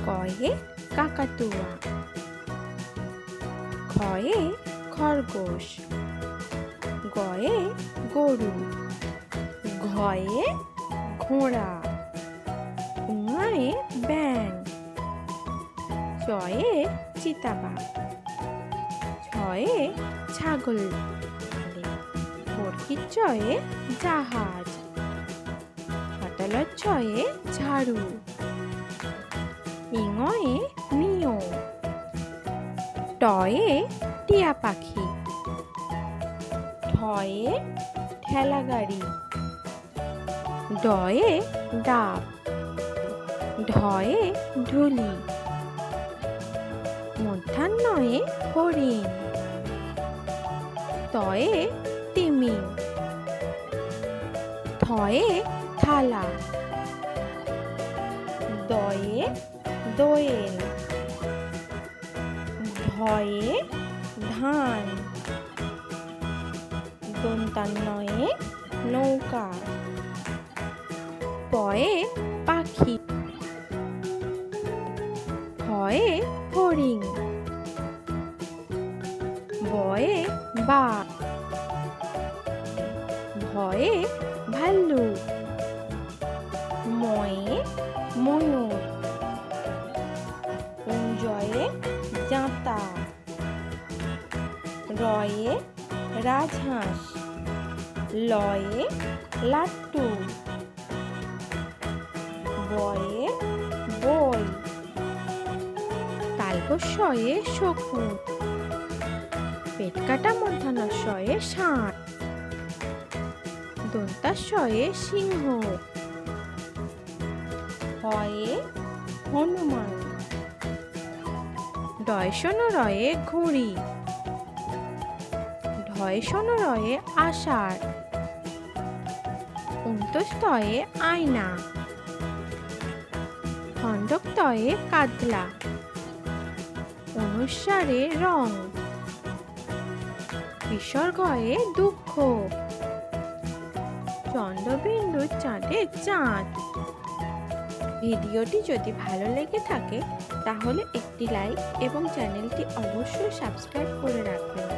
কয়ে কাকাতুয়া, খয়ে খরগোশ, গয়ে গরু, ঘয়ে ঘোড়া, উঙায়ে ব্যাঙ, চয়ে চিতাবাঘ, ছয়ে ছাগল, বরকির চয়ে জাহাজ, পাতালার ছয়ে ঝাড়ু, ইঙয়ে নিও, টয়ে টিয়া পাখি, ঠয়ে ঠেলা গাড়ি, ডয়ে ডাব, ঢয়ে ঢুলি, মধ্যাহ্নয়ে হরিণ, তয়ে তিমি, থয়ে থালা, দয়ে দোয়েল, ধয়ে ধান, দন্তান্নয়ে নৌকা, পয়ে পাখি, ফয়ে ফড়িং, বয়ে বাঘ, ভয়ে ভাল্লুক, ময়ে ময়ূর, উঞ্জয়ে জাঁতা, রয়ে রাজহাঁস, লয়ে লাট্টু, বয়ে বই, তালবস্যয়ে শকুন, পেটকাটা মূর্ধন্যস্বয়ে ষাঁড়, দন্তাস্বয়ে সিংহ, হয়ে হনুমান, ডয়সনরয়ে ঘুড়ি, ঢয়সনরয়ে আষাঢ়, অন্তস্তয়ে আয়না, খণ্ডকতয়ে কাতলা, অনুস্বারে রং, বিসর্গয়ে দুঃখ, চন্দ্রবিন্দু চাঁদে চাঁদ। ভিডিওটি যদি ভালো লেগে থাকে তাহলে একটি লাইক এবং চ্যানেলটি অবশ্যই সাবস্ক্রাইব করে রাখবেন।